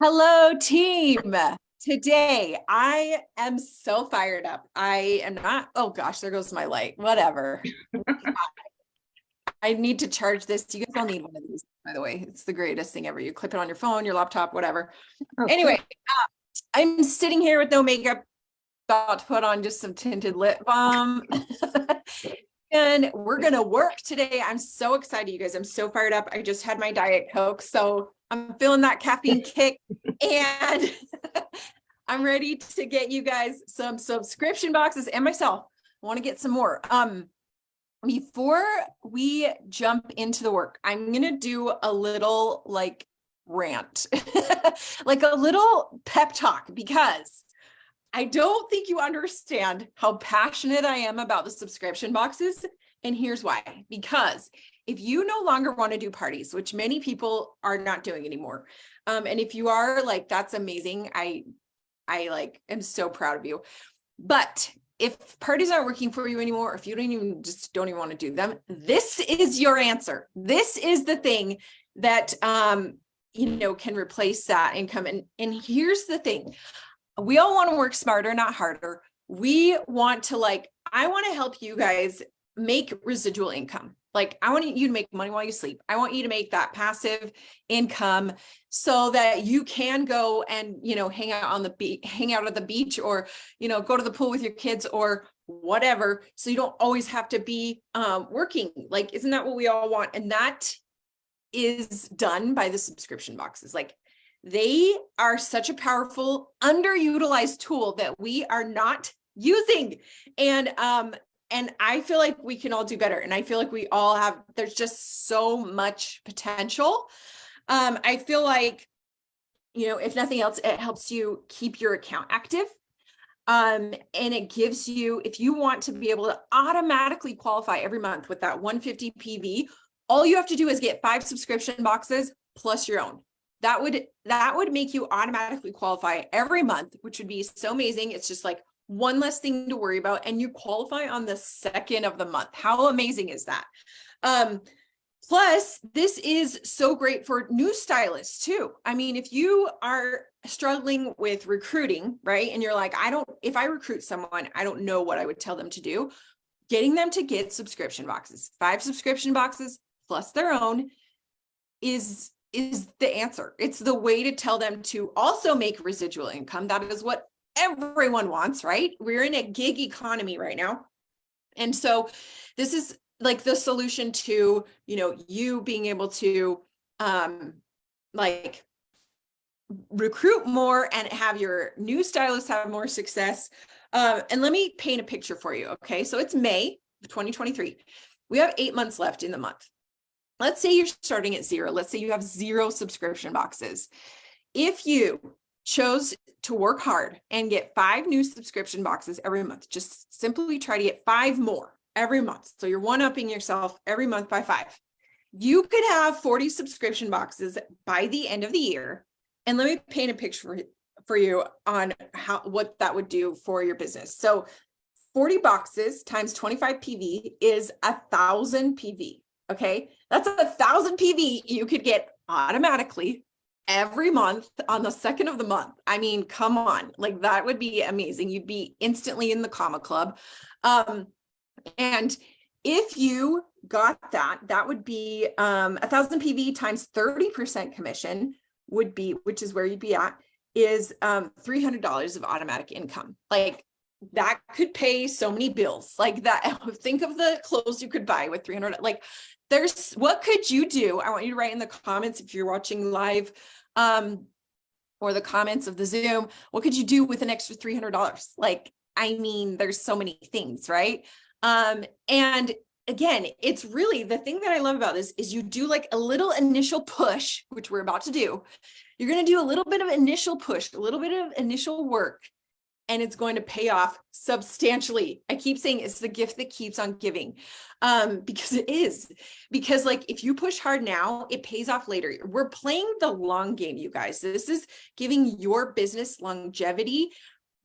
Hello, team. Today, I am so fired up. I am not, oh gosh, there goes my light. Whatever. I need to charge this. You guys all need one of these, by the way. It's the greatest thing ever. You clip it on your phone, your laptop, whatever. Anyway, I'm sitting here with no makeup, about to put on just some tinted lip balm. And we're going to work today. I'm so excited, you guys. I'm so fired up. I just had my Diet Coke, so I'm feeling that caffeine kick. And I'm ready to get you guys some subscription boxes and myself. I want to get some more. Before we jump into the work, I'm going to do a little like rant, like a little pep talk, because I don't think you understand how passionate I am about the subscription boxes. And here's why. Because if you no longer want to do parties, which many people are not doing anymore, and if you are, like, that's amazing. I like am so proud of you. But if parties aren't working for you anymore, or if you don't even want to do them, this is your answer. This is the thing that can replace that income. And here's the thing. We all want to work smarter, not harder. We want to I want to help you guys make residual income. Like, I want you to make money while you sleep. I want you to make that passive income so that you can go and, hang out at the beach, or, go to the pool with your kids or whatever. So you don't always have to be working. Like, isn't that what we all want? And that is done by the subscription boxes. Like, they are such a powerful, underutilized tool that we are not using. And I feel like we can all do better. And I feel like we all have, there's just so much potential. I feel like, if nothing else, it helps you keep your account active. And it gives you, if you want to be able to automatically qualify every month with that 150 PV, all you have to do is get 5 subscription boxes plus your own. That would make you automatically qualify every month, which would be so amazing. It's just like one less thing to worry about, and you qualify on the second of the month. How amazing is that? Plus, this is so great for new stylists too. I mean, if you are struggling with recruiting, right? And you're like, if I recruit someone, I don't know what I would tell them to do. Getting them to get subscription boxes, 5 subscription boxes plus their own is the answer. It's the way to tell them to also make residual income. That is what everyone wants, right? We're in a gig economy right now. And so this is like the solution to, you being able to recruit more and have your new stylists have more success. And let me paint a picture for you. Okay. So it's May of 2023. We have 8 months left in the month. Let's say you're starting at 0. Let's say you have 0 subscription boxes. If you chose to work hard and get 5 new subscription boxes every month, just simply try to get 5 more every month. So you're one-upping yourself every month by 5. You could have 40 subscription boxes by the end of the year. And let me paint a picture for you on what that would do for your business. So 40 boxes times 25 PV is 1,000 PV. Okay, that's 1,000 PV you could get automatically every month on the second of the month. I mean, come on, like, that would be amazing. You'd be instantly in the comma club. And if you got that would be 1,000 PV times 30% commission would be, which is where you'd be at, is $300 of automatic income. Like, that could pay so many bills. Like, that, think of the clothes you could buy with 300. Like, what could you do? I want you to write in the comments if you're watching live, or the comments of the Zoom, what could you do with an extra $300? Like, I mean, there's so many things, right? And again, it's really, the thing that I love about this is you do like a little initial push, which we're about to do. You're going to do a little bit of initial push, a little bit of initial work, and it's going to pay off substantially. I keep saying it's the gift that keeps on giving, because it is. Because, like, if you push hard now, it pays off later. We're playing the long game, you guys. This is giving your business longevity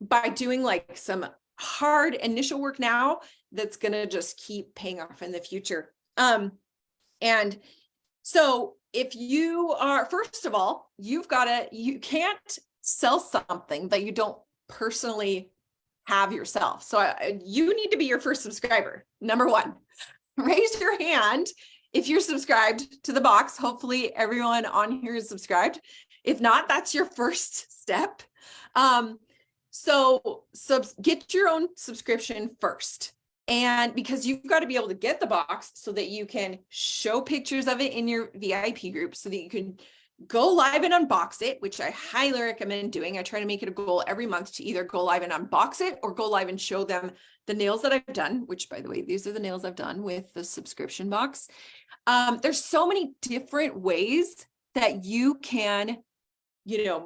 by doing like some hard initial work now that's going to just keep paying off in the future. And so if you are, first of all, you can't sell something that you don't personally have yourself. So you need to be your first subscriber. Number one, raise your hand if you're subscribed to the box. Hopefully everyone on here is subscribed. If not, that's your first step. So get your own subscription first. And because you've got to be able to get the box so that you can show pictures of it in your VIP group, so that you can go live and unbox it, which I highly recommend doing. I try to make it a goal every month to either go live and unbox it or go live and show them the nails that I've done, which, by the way, these are the nails I've done with the subscription box. There's so many different ways that you can,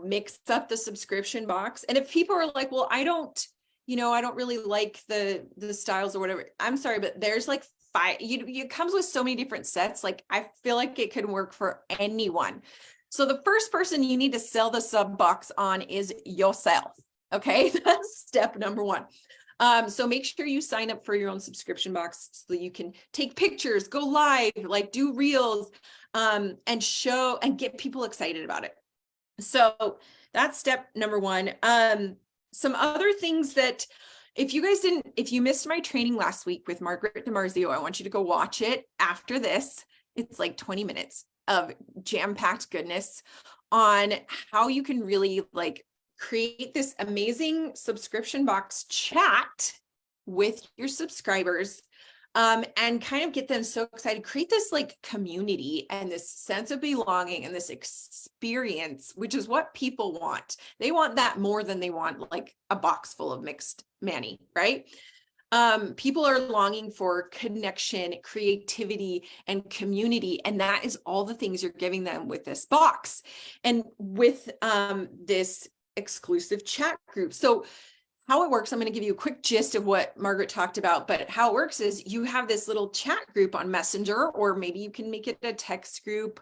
mix up the subscription box. And if people are like, well, I don't really like the styles or whatever, I'm sorry, but there's like five, it comes with so many different sets. Like, I feel like it can work for anyone. So the first person you need to sell the sub box on is yourself. Okay. That's step number one. So make sure you sign up for your own subscription box so that you can take pictures, go live, like do reels, and show and get people excited about it. So that's step number one. Some other things that if you missed my training last week with Margaret DiMarzio, I want you to go watch it after this. It's like 20 minutes of jam-packed goodness on how you can really like create this amazing subscription box chat with your subscribers, and kind of get them so excited, create this like community and this sense of belonging and this experience, which is what people want. They want that more than they want like a box full of mixed mani, right? People are longing for connection, creativity, and community. And that is all the things you're giving them with this box and with this exclusive chat group. So how it works, I'm going to give you a quick gist of what Margaret talked about, but how it works is you have this little chat group on Messenger, or maybe you can make it a text group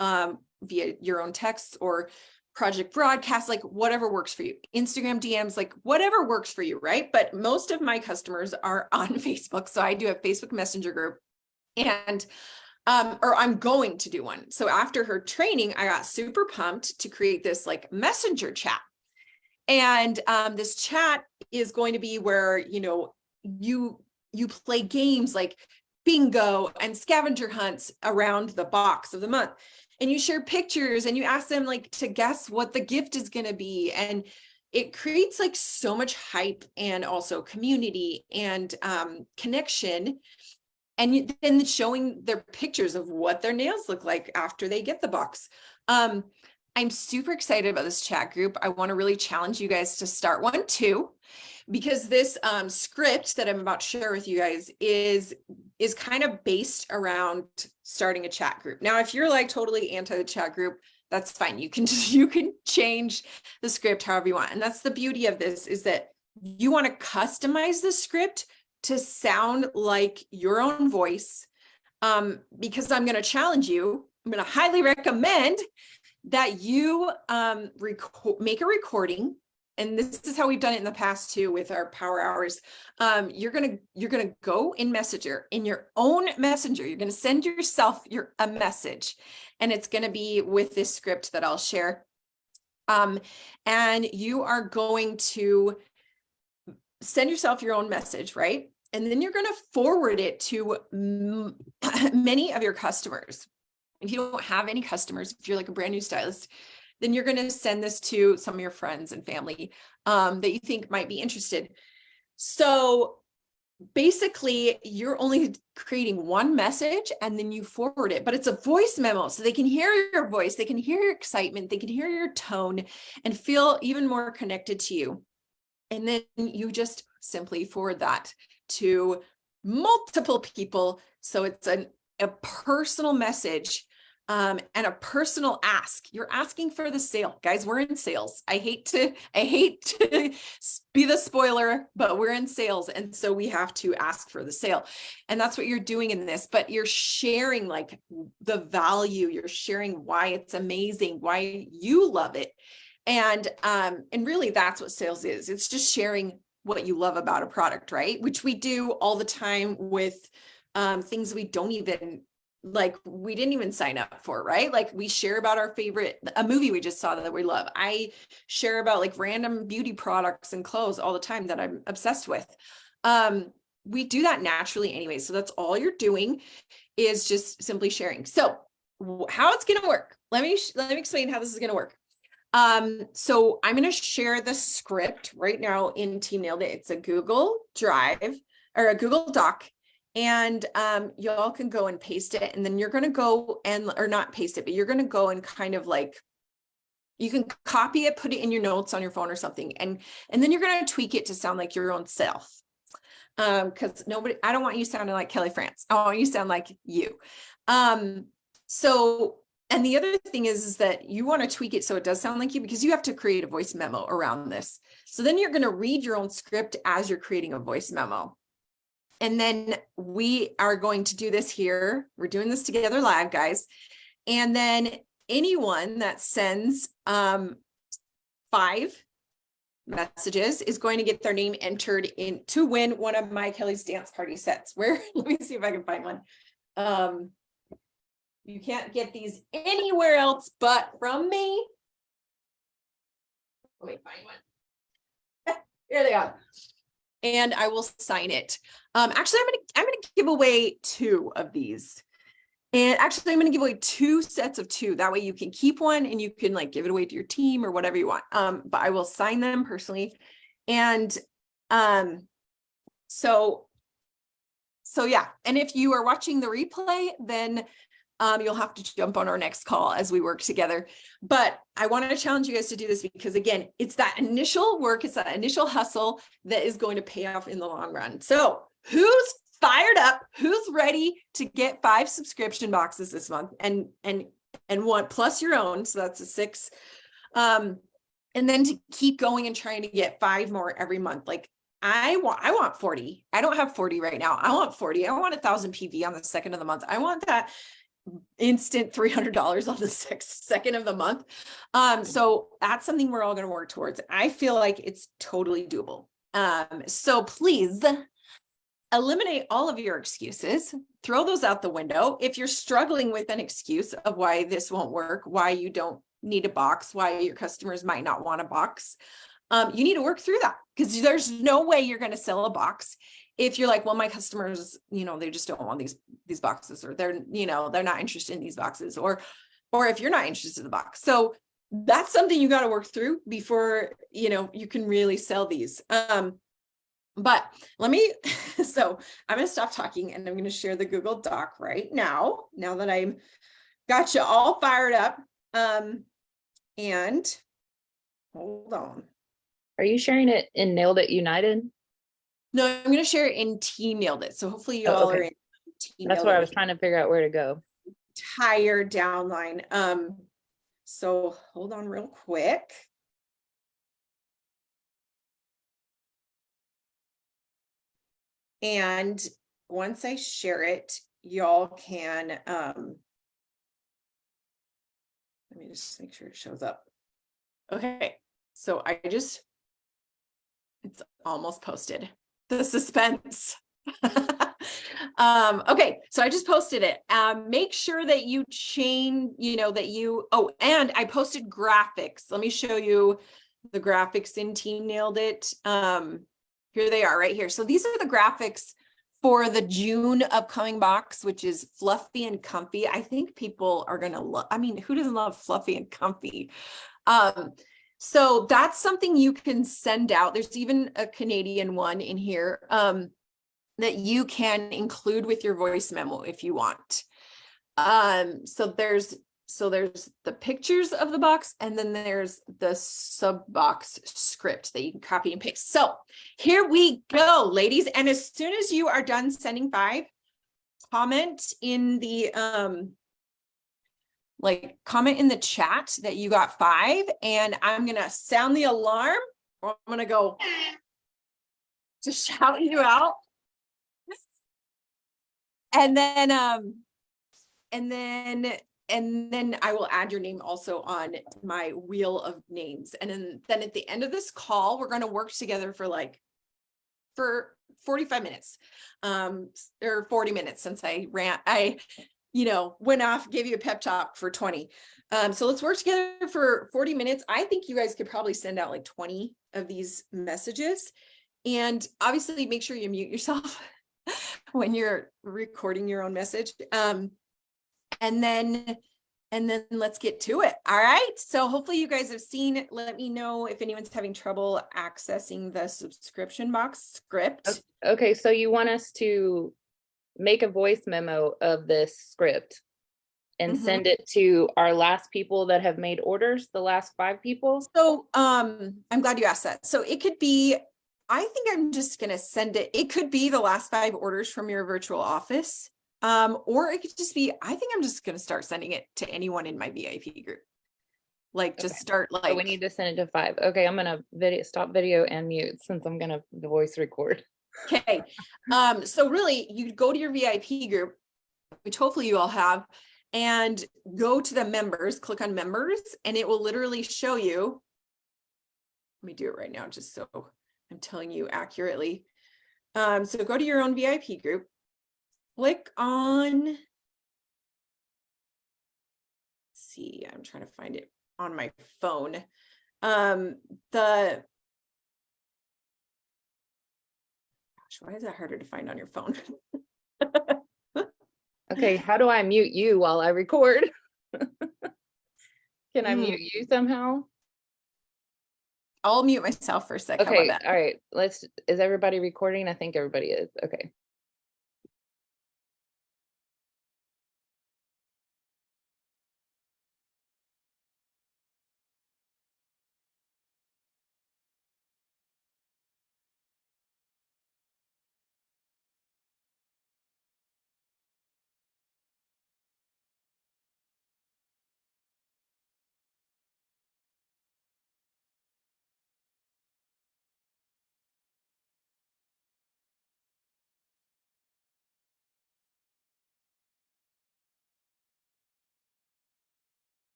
via your own text or project broadcast, like whatever works for you. Instagram DMs, like whatever works for you, right? But most of my customers are on Facebook. So I do a Facebook Messenger group, and or I'm going to do one. So after her training, I got super pumped to create this like messenger chat. And this chat is going to be where, you play games like bingo and scavenger hunts around the box of the month. And you share pictures and you ask them like to guess what the gift is going to be. And it creates like so much hype and also community and connection. And then showing their pictures of what their nails look like after they get the box. I'm super excited about this chat group. I want to really challenge you guys to start one too, because this script that I'm about to share with you guys is kind of based around starting a chat group. Now, if you're like totally anti the chat group, that's fine. You can change the script however you want. And that's the beauty of this, is that you want to customize the script to sound like your own voice, because I'm going to challenge you. I'm going to highly recommend that you make a recording. And this is how we've done it in the past too with our power hours. You're gonna go in Messenger, in your own Messenger. You're gonna send yourself a message, and it's gonna be with this script that I'll share. And you are going to send yourself your own message, right? And then you're gonna forward it to many of your customers. If you don't have any customers, if you're like a brand new stylist, then you're going to send this to some of your friends and family that you think might be interested. So basically, you're only creating one message and then you forward it, but it's a voice memo. So they can hear your voice, they can hear your excitement, they can hear your tone and feel even more connected to you. And then you just simply forward that to multiple people. So it's a personal message. And a personal ask. You're asking for the sale. Guys, we're in sales. I hate to be the spoiler, but we're in sales. And so we have to ask for the sale. And that's what you're doing in this, but you're sharing like the value, you're sharing why it's amazing, why you love it. And really that's what sales is. It's just sharing what you love about a product, right? Which we do all the time with things we don't even like we didn't even sign up for, right? Like we share about our favorite, a movie we just saw that we love. I share about like random beauty products and clothes all the time that I'm obsessed with. We do that naturally anyway. So that's all you're doing is just simply sharing. So how it's going to work. Let me explain how this is going to work. So I'm going to share the script right now in Team Nailed It. It's a Google Drive or a Google Doc. And y'all can go and paste it. And then you're going to go and, or not paste it, but you're going to go and kind of like, you can copy it, put it in your notes on your phone or something. And then you're going to tweak it to sound like your own self. Because I don't want you sounding like Kelly France. I want you to sound like you. So, and the other thing is that you want to tweak it so it does sound like you, because you have to create a voice memo around this. So then you're going to read your own script as you're creating a voice memo. And then we are going to do this here. We're doing this together live, guys. And then anyone that sends 5 messages is going to get their name entered in to win one of my Kelly's Dance Party sets. Where, let me see if I can find one. You can't get these anywhere else but from me. Let me find one. Here they are. And I will sign it. Actually, I'm gonna give away 2 of these. And actually, I'm gonna give away 2 sets of 2. That way you can keep one and you can like give it away to your team or whatever you want. But I will sign them personally. And so yeah. And if you are watching the replay, then you'll have to jump on our next call as we work together. But I wanted to challenge you guys to do this because, again, it's that initial work, it's that initial hustle that is going to pay off in the long run. So who's fired up? Who's ready to get 5 subscription boxes this month and 1 plus your own? So that's a 6. And then to keep going and trying to get 5 more every month. Like I want 40. I don't have 40 right now. I want 40. I want 1,000 PV on the 2nd of the month. I want that instant $300 on the second of the month. So that's something we're all going to work towards. I feel like it's totally doable. So please eliminate all of your excuses, throw those out the window. If you're struggling with an excuse of why this won't work, why you don't need a box, why your customers might not want a box, you need to work through that, because there's no way you're going to sell a box if you're like, well, my customers, they just don't want these boxes, or they're not interested in these boxes, or if you're not interested in the box. So that's something you got to work through before, you can really sell these. But so I'm going to stop talking and I'm going to share the Google Doc right now that I'm got you all fired up. And hold on. Are you sharing it in Nailed It United? No, I'm going to share it in Team Nailed It. So hopefully you all are in Team That's Nailed what It. I was trying to figure out where to go. Entire downline. So hold on real quick. And once I share it, y'all can, let me just make sure it shows up. Okay. So it's almost posted. The suspense. Okay, so I just posted it. Make sure that you change, and I posted graphics. Let me show you the graphics in Team Nailed It. Here they are right here. So these are the graphics for the June upcoming box, which is fluffy and comfy. I think people are going to love, who doesn't love fluffy and comfy? So that's something you can send out. There's even a Canadian one in here that you can include with your voice memo if you want. So there's the pictures of the box, and then there's the sub box script that you can copy and paste. So here we go, ladies. And as soon as you are done sending 5, comment in the comment in the chat that you got 5, and I'm gonna sound the alarm, or I'm gonna go to shout you out. And then I will add your name also on my wheel of names. And then at the end of this call, we're going to work together for 45 minutes, or 40 minutes, since I went off, gave you a pep talk for 20. So let's work together for 40 minutes. I think you guys could probably send out like 20 of these messages. And obviously make sure you mute yourself when you're recording your own message. And then let's get to it. All right. So hopefully you guys have seen, let me know if anyone's having trouble accessing the subscription box script. Okay, so you want us to make a voice memo of this script and send it to our last people that have made orders, the last 5 people? So I'm glad you asked that. So it could be, I think I'm just going to send it. It could be the last 5 orders from your virtual office. Or it could just be, I think I'm just going to start sending it to anyone in my VIP group. Like just start like. So we need to send it to 5. Okay, I'm going to stop video and mute since I'm going to voice record. Okay. So really you go to your VIP group, which hopefully you all have, and go to the members, click on members, and it will literally show you. Let me do it right now, just so I'm telling you accurately. So go to your own VIP group, click on, let's see, I'm trying to find it on my phone. Gosh, why is that harder to find on your phone? Okay, how do I mute you while I record? Can I mute you somehow? I'll mute myself for a second. Okay, all right. Is everybody recording? I think everybody is. Okay.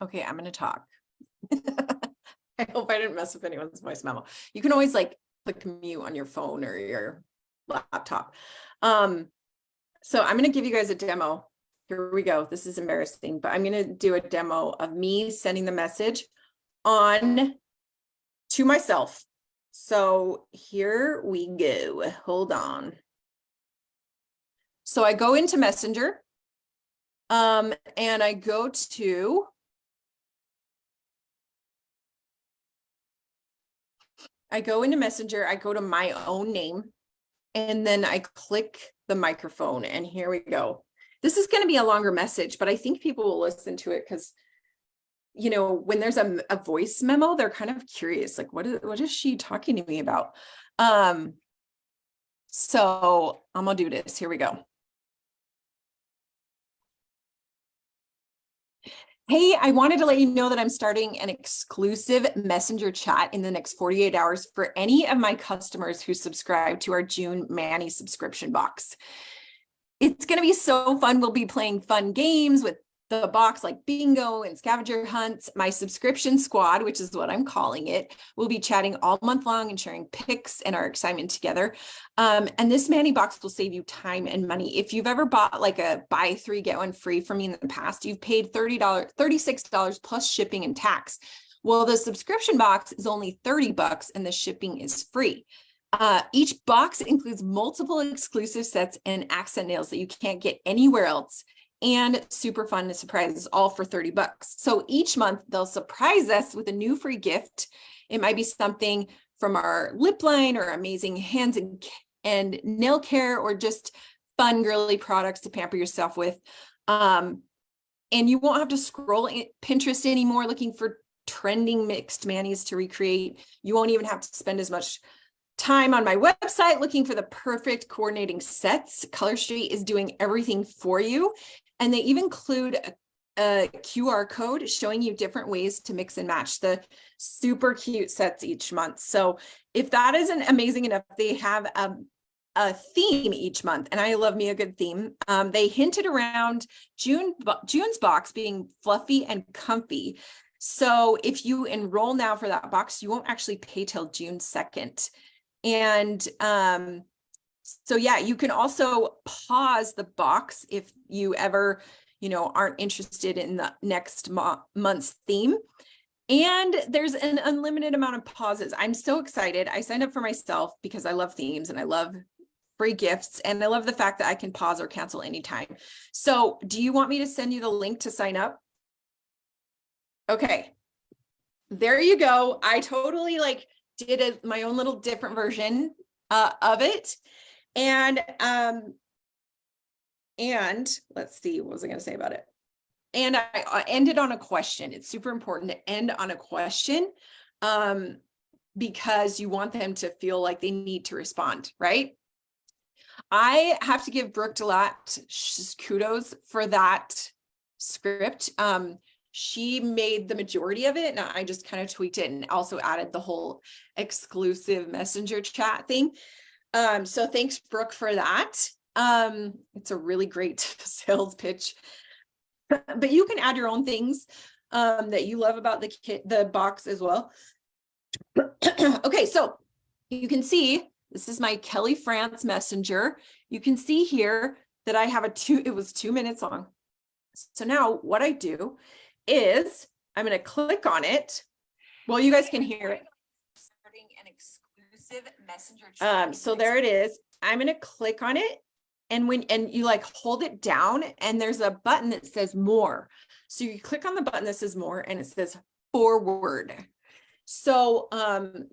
Okay, I'm going to talk. I hope I didn't mess with anyone's voice memo. You can always like click mute on your phone or your laptop. So I'm going to give you guys a demo. Here we go. This is embarrassing, but I'm going to do a demo of me sending the message on to myself. So here we go. Hold on. So I go into Messenger, and I go to Messenger, I go to my own name, and then I click the microphone, and here we go. This is going to be a longer message, but I think people will listen to it because, when there's a voice memo, they're kind of curious, like, what is she talking to me about? So I'm gonna do this. Here we go. Hey, I wanted to let you know that I'm starting an exclusive messenger chat in the next 48 hours for any of my customers who subscribe to our June Manny subscription box. It's going to be so fun. We'll be playing fun games with the box like bingo and scavenger hunts. My subscription squad, which is what I'm calling it, will be chatting all month long and sharing pics and our excitement together. And this Manny box will save you time and money. If you've ever bought like a buy 3 get 1 free from me in the past, you've paid $36 plus shipping and tax. Well, the subscription box is only $30 and the shipping is free. Each box includes multiple exclusive sets and accent nails that you can't get anywhere else, and super fun surprises, all for $30. So each month they'll surprise us with a new free gift. It might be something from our lip line or amazing hands and nail care, or just fun girly products to pamper yourself with. And you won't have to scroll Pinterest anymore looking for trending mixed manis to recreate. You won't even have to spend as much time on my website looking for the perfect coordinating sets. Color Street is doing everything for you. And they even include a QR code showing you different ways to mix and match the super cute sets each month. So if that isn't amazing enough, they have a theme each month, and I love me a good theme. They hinted around June's box being fluffy and comfy. So if you enroll now for that box, you won't actually pay till June 2nd. And so yeah, you can also pause the box if you ever, aren't interested in the next month's theme. And there's an unlimited amount of pauses. I'm so excited. I signed up for myself because I love themes and I love free gifts. And I love the fact that I can pause or cancel anytime. So do you want me to send you the link to sign up? Okay, there you go. I totally did my own little different version of it. And let's see, what was I going to say about it? And I ended on a question. It's super important to end on a question because you want them to feel like they need to respond, right? I have to give Brooke Delat kudos for that script. She made the majority of it, and I just kind of tweaked it and also added the whole exclusive messenger chat thing. So thanks, Brooke, for that. It's a really great sales pitch, but you can add your own things that you love about the box as well. Okay, so you can see this is my Kelly France messenger. You can see here that I have it was 2 minutes long. So now what I do is I'm going to click on it. Well, you guys can hear it. Starting an exclusive messenger. So there it is. I'm going to click on it. And you hold it down and there's a button that says more. So you click on the button that says more and it says forward. So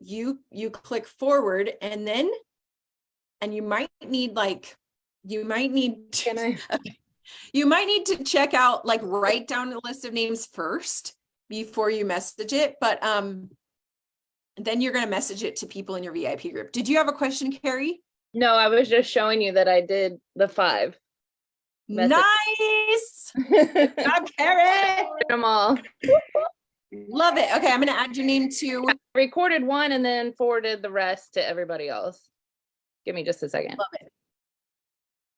you click forward and you might need to check out, write down a list of names first before you message it. But then you're going to message it to people in your VIP group. Did you have a question, Carrie? No, I was just showing you that I did the 5. Nice. Job, Carrie. Them all. Love it. Okay, I'm going to add your name to. I recorded one and then forwarded the rest to everybody else. Give me just a second. Love it.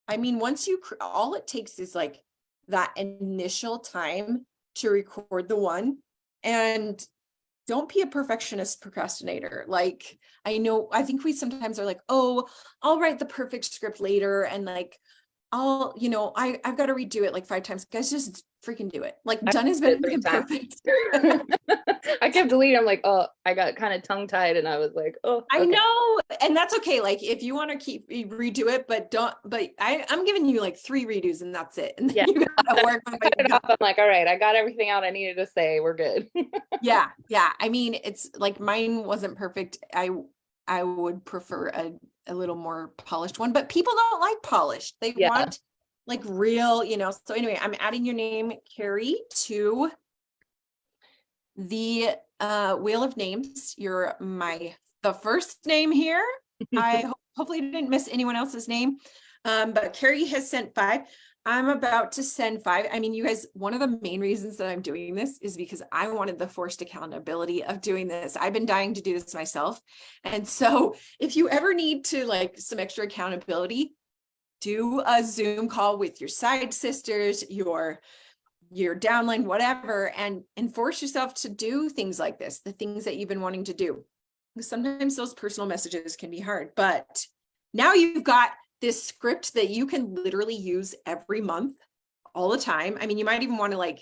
I mean, all it takes is that initial time to record the one, and don't be a perfectionist procrastinator. I think we sometimes are oh, I'll write the perfect script later. And I've got to redo it 5 times. Guys, just freaking do it. Done is better than perfect. I kept deleting. I'm oh, I got kind of tongue tied and I was oh, okay. I know. And that's okay. If you want to redo it, but I'm giving you 3 redos and that's it. And then you gotta work on it. I'm all right, I got everything out I needed to say. We're good. Yeah. I mean, it's mine wasn't perfect. I would prefer a little more polished one, but people don't like polished. They want real, so anyway, I'm adding your name, Carrie, to the wheel of names. You're the first name here. I hopefully didn't miss anyone else's name. But Carrie has sent 5. I'm about to send 5. I mean, you guys, one of the main reasons that I'm doing this is because I wanted the forced accountability of doing this. I've been dying to do this myself. And so if you ever need to some extra accountability, do a Zoom call with your side sisters, your downline, whatever, and force yourself to do things like this, the things that you've been wanting to do. Sometimes those personal messages can be hard, but now you've got this script that you can literally use every month, all the time. I mean, you might even want to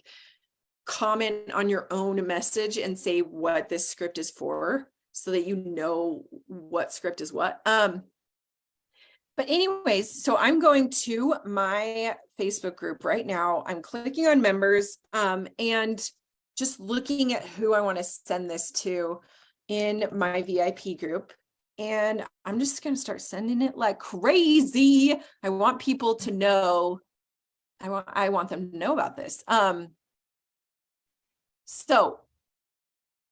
comment on your own message and say what this script is for so that you know what script is what. But anyways, so I'm going to my Facebook group right now. I'm clicking on members and just looking at who I want to send this to in my VIP group. And I'm just going to start sending it like crazy. I want people to know. I want them to know about this. So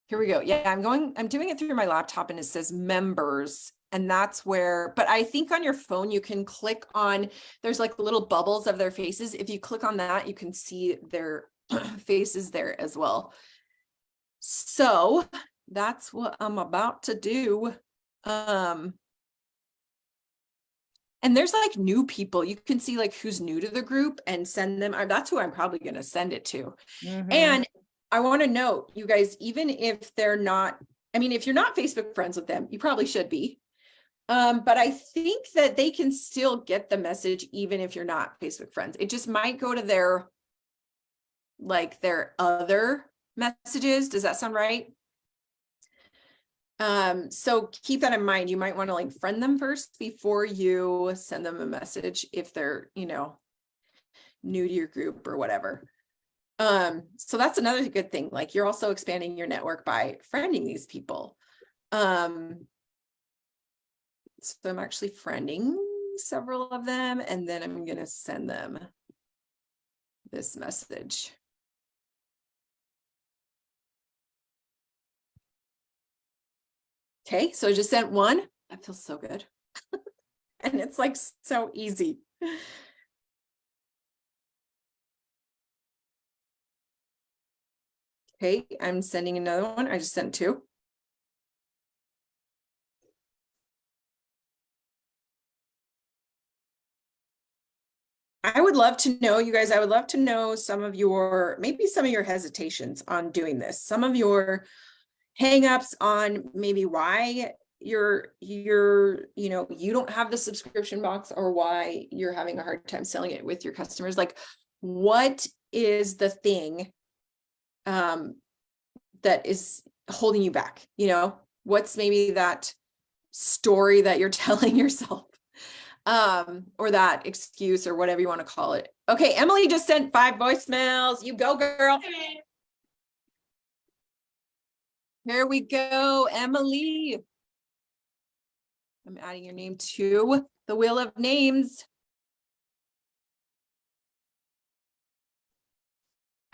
here we go. Yeah, I'm doing it through my laptop and it says members. And that's where, but I think on your phone, you can click on, there's like little bubbles of their faces. If you click on that, you can see their faces there as well. So that's what I'm about to do. And there's like new people. You can see like who's new to the group and send them. That's who I'm probably going to send it to. Mhm. And I want to note, you guys, even if they're not, I mean, if you're not Facebook friends with them, you probably should be. But I think that they can still get the message even if you're not Facebook friends. It just might go to their other messages. Does that sound right? So keep that in mind. You might want to like friend them first before you send them a message if they're, new to your group or whatever. So that's another good thing. Like you're also expanding your network by friending these people. So I'm actually friending several of them, and then I'm going to send them this message. Okay, so I just sent one. That feels so good. And it's like so easy. Okay, I'm sending another one. I just sent two. I would love to know, you guys, I would love to know maybe some of your hesitations on doing this, some of your hangups on maybe why you don't have the subscription box, or why you're having a hard time selling it with your customers. Like, what is the thing that is holding you back? What's maybe that story that you're telling yourself? Or that excuse, or whatever you want to call it. Okay, Emily just sent 5 voicemails. You go, girl. Here we go, Emily. I'm adding your name to the wheel of names.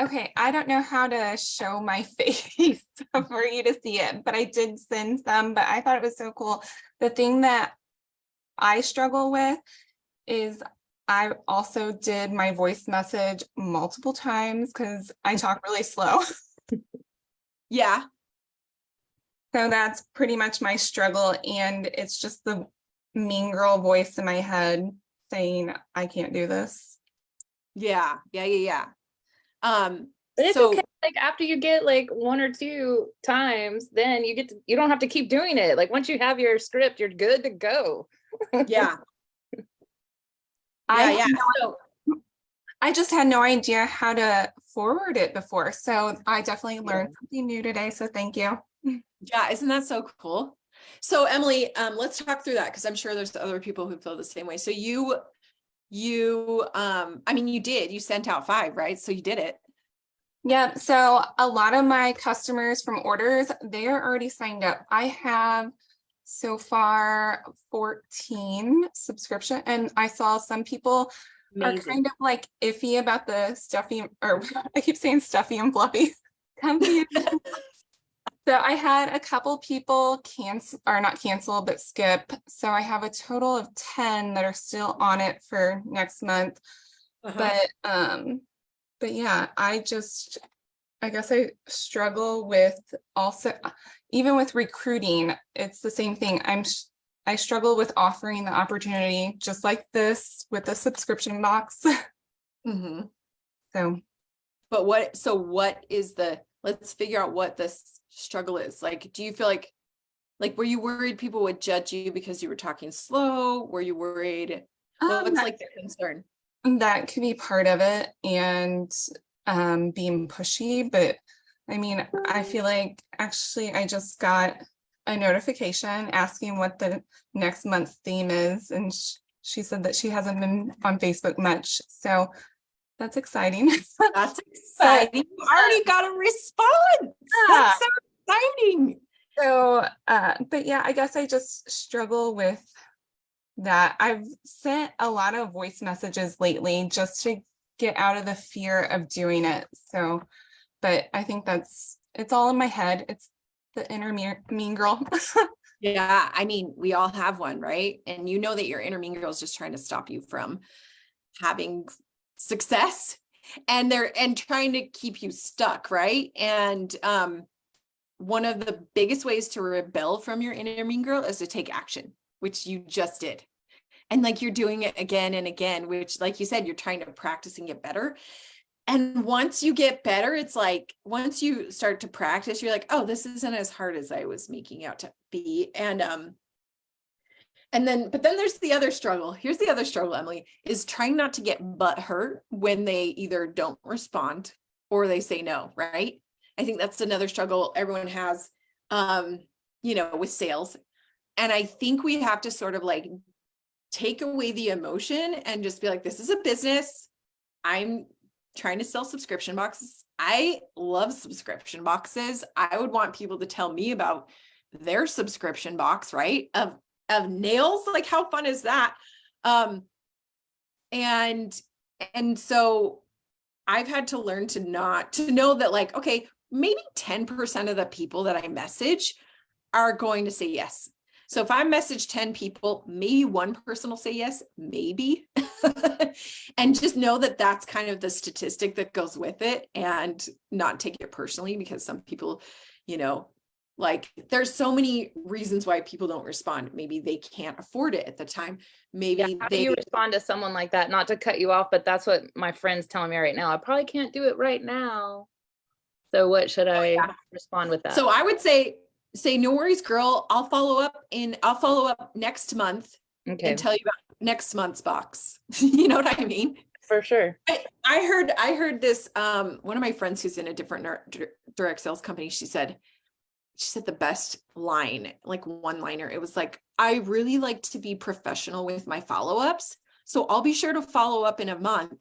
Okay, I don't know how to show my face for you to see it, but I did send some, but I thought it was so cool. The thing that I struggle with is I also did my voice message multiple times because I talk really slow. Yeah. So that's pretty much my struggle. And it's just the mean girl voice in my head saying, I can't do this. Yeah. But it's okay. Like after you get like 1 or 2 times, then you don't have to keep doing it. Like once you have your script, you're good to go. Yeah. I just had no idea how to forward it before. So I definitely learned something new today. So thank you. Yeah, isn't that so cool? So Emily, let's talk through that, because I'm sure there's other people who feel the same way. So you sent out 5, right? So you did it. Yeah, so a lot of my customers from orders, they are already signed up. I have so far 14 subscription, and I saw some people are kind of like iffy about the stuffy, or I keep saying stuffy and fluffy company. So I had a couple people but skip. So I have a total of 10 that are still on it for next month. But yeah, I guess I struggle with also, even with recruiting, it's the same thing. I struggle with offering the opportunity just like this with the subscription box. So, but let's figure out what this struggle is. Like, do you feel like were you worried people would judge you because you were talking slow? Were you worried? What's like the concern? That could be part of it, and being pushy, but I mean, I feel like actually I just got a notification asking what the next month's theme is, and she said that she hasn't been on Facebook much, so that's exciting. That's exciting. You already got a response. That's so exciting. So, but yeah, I guess I just struggle with that. I've sent a lot of voice messages lately just to get out of the fear of doing it. So, but I think it's all in my head. It's the inner mean girl. Yeah, I mean, we all have one, right? And you know that your inner mean girl is just trying to stop you from having success and trying to keep you stuck, right? And one of the biggest ways to rebel from your inner mean girl is to take action, which you just did. And like you're doing it again and again, which like you said, you're trying to practice and get better. And once you get better, it's like once you start to practice, you're like, oh, this isn't as hard as I was making out to be. And then there's the other struggle. Here's the other struggle, Emily, is trying not to get butt hurt when they either don't respond or they say no, right? I think that's another struggle everyone has, with sales. And I think we have to sort of like take away the emotion and just be like, this is a business. I'm trying to sell subscription boxes. I love subscription boxes. I would want people to tell me about their subscription box, right? Of nails. Like, how fun is that? And so I've had to learn to know that like, okay, maybe 10% of the people that I message are going to say yes. So if I message 10 people, maybe one person will say yes, maybe. And just know that that's kind of the statistic that goes with it and not take it personally, because some people, like there's so many reasons why people don't respond. Maybe they can't afford it at the time. Maybe How do you respond to someone like that? Not to cut you off, but that's what my friend's telling me right now. I probably can't do it right now. So what should I respond with that? So I would say no worries, girl. I'll follow up next month and tell you about next month's box. You know what I mean? For sure. I heard this, one of my friends who's in a different direct sales company, she said the best line, like one-liner. It was like, I really like to be professional with my follow-ups. So I'll be sure to follow up in a month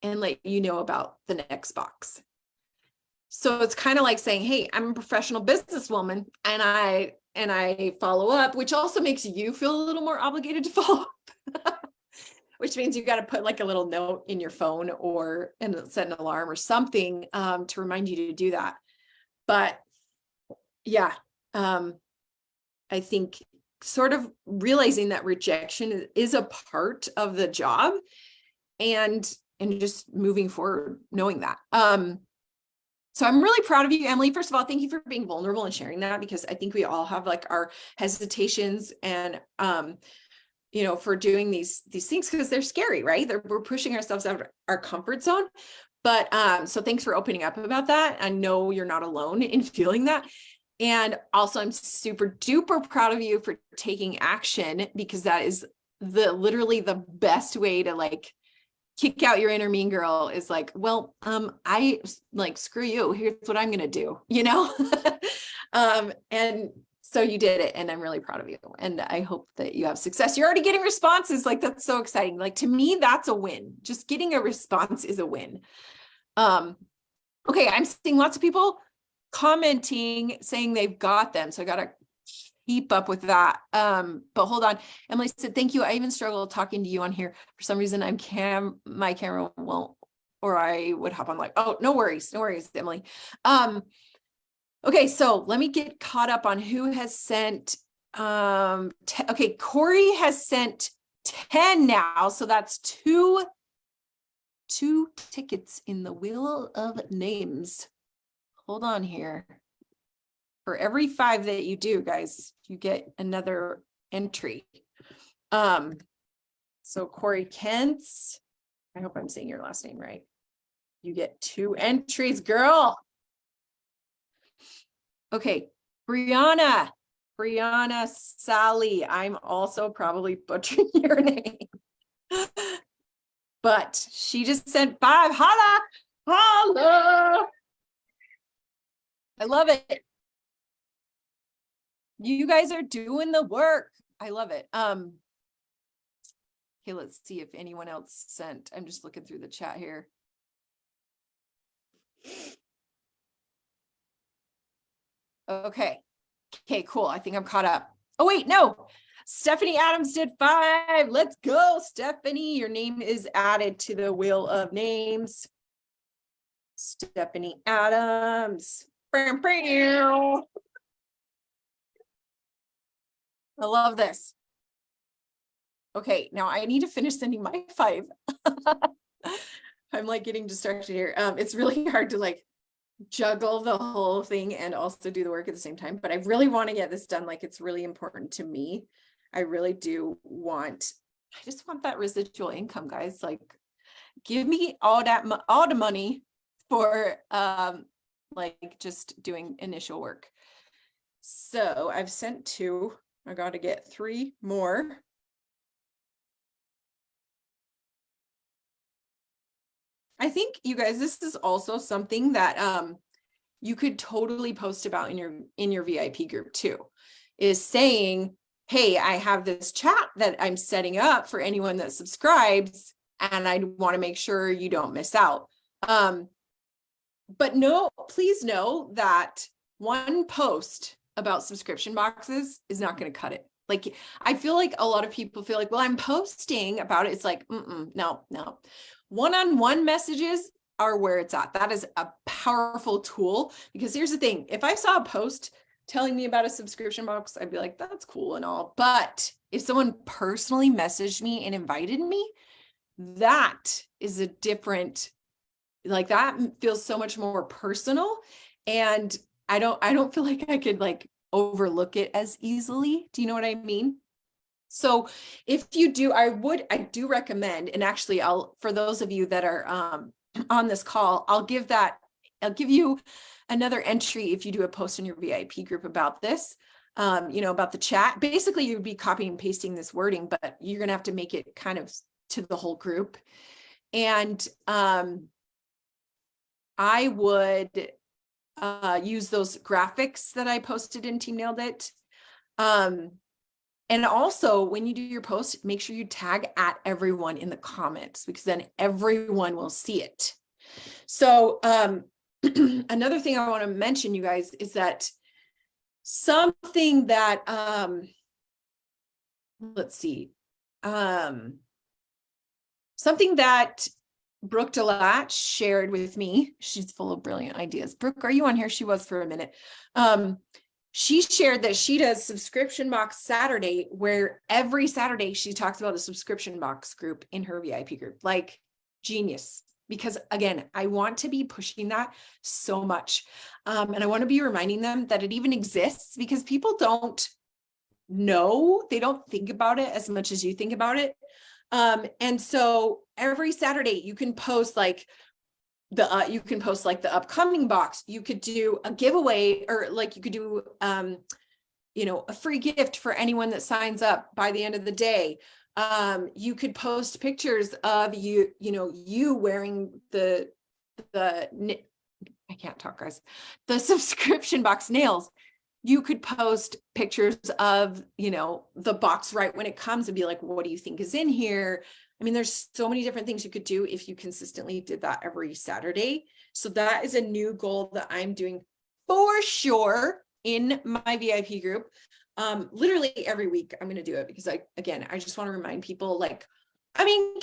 and let you know about the next box. So it's kind of like saying, hey, I'm a professional businesswoman and I follow up, which also makes you feel a little more obligated to follow up, which means you've got to put like a little note in your phone and set an alarm or something to remind you to do that. But yeah, I think sort of realizing that rejection is a part of the job and just moving forward, knowing that. So I'm really proud of you, Emily. First of all, thank you for being vulnerable and sharing that, because I think we all have like our hesitations and, for doing these things because they're scary, right? We're pushing ourselves out of our comfort zone. But so thanks for opening up about that. I know you're not alone in feeling that. And also I'm super duper proud of you for taking action, because that is literally the best way to like kick out your inner mean girl is like, well, I like, screw you. Here's what I'm going to do, and so you did it. And I'm really proud of you. And I hope that you have success. You're already getting responses. Like, that's so exciting. Like, to me, that's a win. Just getting a response is a win. Okay. I'm seeing lots of people commenting, saying they've got them. So I got to keep up with that. But hold on. Emily said, thank you. I even struggle talking to you on here. For some reason, my camera won't, or I would hop on like, oh, no worries, Emily. Okay, so let me get caught up on who has sent, okay, Corey has sent 10 now. So that's two tickets in the wheel of names. Hold on here. For every 5 that you do, guys, you get another entry. So Corey Kentz, I hope I'm saying your last name right. You get 2 entries, girl. Okay, Brianna Sally. I'm also probably butchering your name, but she just sent 5. Holla. I love it. You guys are doing the work. I love it. Okay, let's see if anyone else sent. I'm just looking through the chat here. Okay. Okay, cool. I think I'm caught up. Oh, wait, no. Stephanie Adams did 5. Let's go, Stephanie. Your name is added to the wheel of names. Stephanie Adams. I love this. Okay, now I need to finish sending my 5. I'm like getting distracted here. It's really hard to like juggle the whole thing and also do the work at the same time, but I really want to get this done. Like, it's really important to me. I really do want, I just want that residual income, guys. Like, give me all the money for like just doing initial work. So I've sent 2. I got to get 3 more. I think, you guys, this is also something that you could totally post about in your VIP group too, is saying, hey, I have this chat that I'm setting up for anyone that subscribes, and I want to make sure you don't miss out. But no, please know that one post about subscription boxes is not going to cut it. Like, I feel like a lot of people feel like, well, I'm posting about it. It's like, no. One-on-one messages are where it's at. That is a powerful tool, because here's the thing. If I saw a post telling me about a subscription box, I'd be like, that's cool and all. But if someone personally messaged me and invited me, that is a different, like, that feels so much more personal. And I don't feel like I could like overlook it as easily. Do you know what I mean? So if you do, I do recommend, and actually for those of you that are on this call, I'll give you another entry if you do a post in your VIP group about this, about the chat. Basically, you'd be copying and pasting this wording, but you're going to have to make it kind of to the whole group. And I would use those graphics that I posted in Team Nailed It. And also, when you do your post, make sure you tag at everyone in the comments, because then everyone will see it. So another thing I want to mention, you guys, is that something that, something that Brooke Delatch shared with me. She's full of brilliant ideas. Brooke, are you on here? She was for a minute. She shared that she does subscription box Saturday, where every Saturday she talks about a subscription box group in her VIP group. Like, genius. Because again, I want to be pushing that so much. And I want to be reminding them that it even exists, because people don't know, they don't think about it as much as you think about it. And so every Saturday you can post like the upcoming box. You could do a giveaway, or like you could do a free gift for anyone that signs up by the end of the day. You could post pictures of you wearing the I can't talk, guys, the subscription box nails. You could post pictures of the box right when it comes and be like, what do you think is in here? I mean, there's so many different things you could do if you consistently did that every Saturday. So that is a new goal that I'm doing for sure in my VIP group. Literally every week I'm going to do it, because I just want to remind people, like, I mean,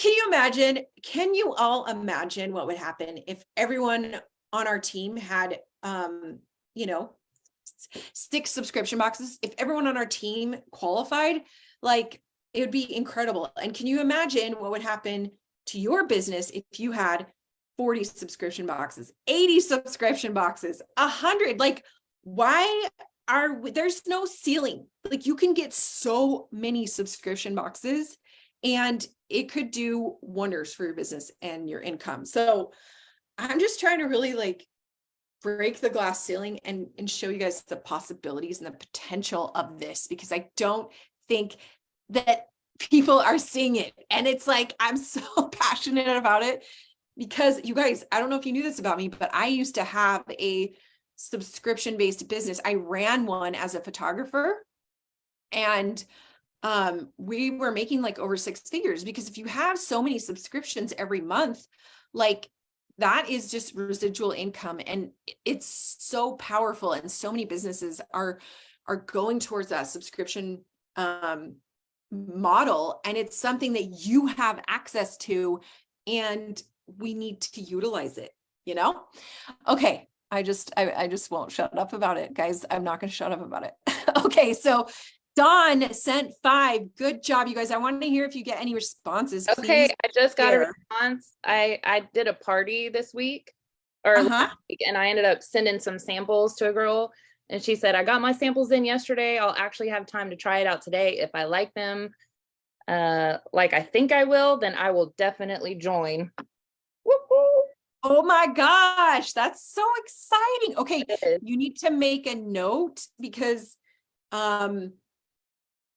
can you all imagine what would happen if everyone on our team had, 6 subscription boxes? If everyone on our team qualified, like, it would be incredible. And can you imagine what would happen to your business if you had 40 subscription boxes, 80 subscription boxes, 100? Like, there's no ceiling. Like, you can get so many subscription boxes, and it could do wonders for your business and your income. So I'm just trying to really like break the glass ceiling and show you guys the possibilities and the potential of this, because I don't think that people are seeing it. And it's like, I'm so passionate about it, because you guys, I don't know if you knew this about me, but I used to have a subscription-based business. I ran one as a photographer, and we were making like over 6 figures, because if you have so many subscriptions every month, like, that is just residual income, and it's so powerful. And so many businesses are are going towards that subscription model, and it's something that you have access to, and we need to utilize it, you know? Okay, I just won't shut up about it, guys. I'm not going to shut up about it. Okay, so Dawn sent 5. Good job, you guys. I want to hear if you get any responses. Okay, Please I just got a share. response. I did a party this week or Uh-huh. last week, and I ended up sending some samples to a girl, and she said, I got my samples in yesterday. I'll actually have time to try it out today. If I like them, like I think I will, then I will definitely join. Woo-hoo. Oh my gosh, that's so exciting. Okay, It is. you need to make a note because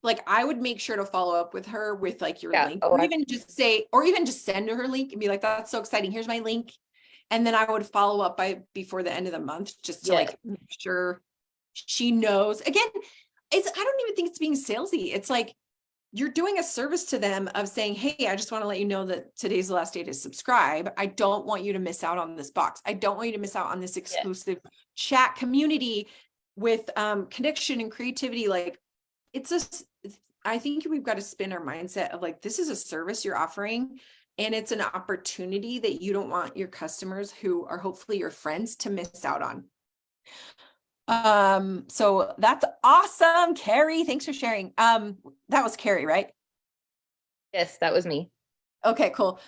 like I would make sure to follow up with her with like your Yeah, link, oh, or I- even just say, or even just send her link and be like, that's so exciting. Here's my link. And then I would follow up before the end of the month, just to Yeah. like make sure she knows. Again, I don't even think it's being salesy. It's like you're doing a service to them of saying, hey, I just want to let you know that today's the last day to subscribe. I don't want you to miss out on this box. I don't want you to miss out on this exclusive chat community with connection and creativity. Like I think we've got to spin our mindset of like, this is a service you're offering, and it's an opportunity that you don't want your customers, who are hopefully your friends, to miss out on. So that's awesome, Carrie. Thanks for sharing. That was Carrie, right? Yes, that was me. Okay, cool.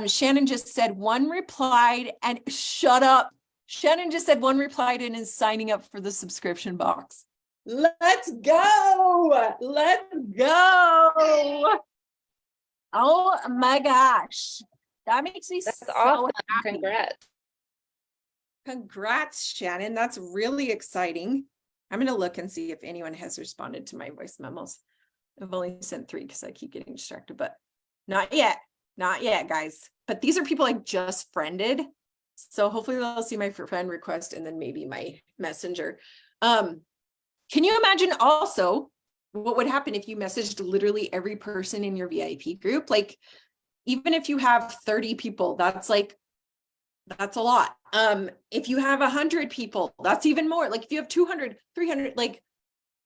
Shannon just said one replied, and shut up. Shannon just said one replied and is signing up for the subscription box. Let's go. Let's go. Oh my gosh. That makes me That's so awesome. happy. Congrats. Congrats, Shannon. That's really exciting. I'm going to look and see if anyone has responded to my voice memos. I've only sent 3 because I keep getting distracted, but not yet. Not yet, guys. But these are people I just friended. So hopefully they'll see my friend request and then maybe my messenger. Can you imagine also what would happen if you messaged literally every person in your VIP group? Like, even if you have 30 people, that's a lot. If you have 100 people, that's even more. Like if you have 200, 300, like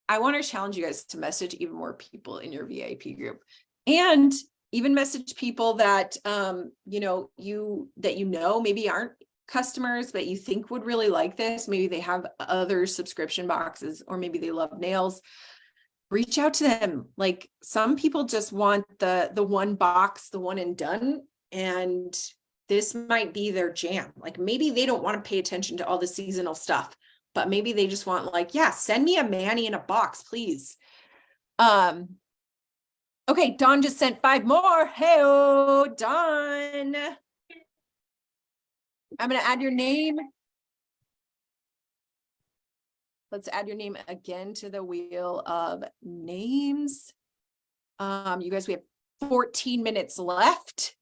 I want to challenge you guys to message even more people in your VIP group, and even message people that, maybe aren't customers, but you think would really like this. Maybe they have other subscription boxes, or maybe they love nails. Reach out to them. Like some people just want the one box, the one and done. And this might be their jam. Like maybe they don't want to pay attention to all the seasonal stuff, but maybe they just want like, yeah, send me a Manny in a box, please. Okay, Dawn just sent 5 more. Hey-oh, Dawn. I'm going to add your name. Let's add your name again to the wheel of names. You guys, we have 14 minutes left.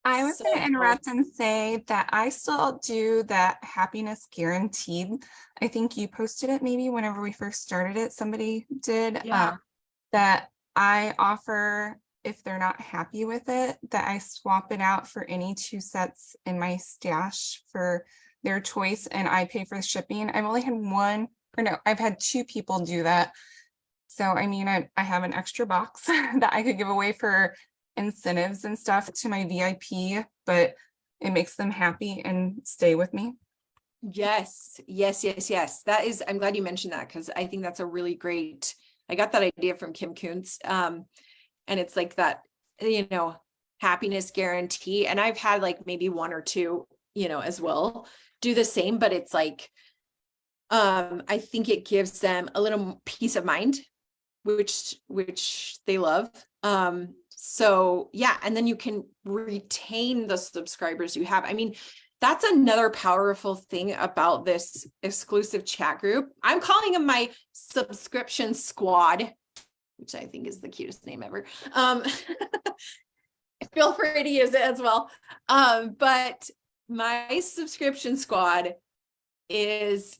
I was going So- to interrupt and say that I still do that happiness guaranteed. I think you posted it maybe whenever we first started it, somebody did. Yeah. That I offer, if they're not happy with it, that I swap it out for any 2 sets in my stash for their choice, and I pay for the shipping. I've only had I've had 2 people do that. So, I mean, I have an extra box that I could give away for incentives and stuff to my VIP, but it makes them happy and stay with me. Yes. I'm glad you mentioned that, because I think that's a really great, I got that idea from Kim Kuntz. And it's like that, happiness guarantee. And I've had like maybe 1 or 2, as well, do the same, but it's like, I think it gives them a little peace of mind, which they love. So yeah, and then you can retain the subscribers you have. I mean, that's another powerful thing about this exclusive chat group. I'm calling them my subscription squad, which I think is the cutest name ever. Feel free to use it as well. But my subscription squad is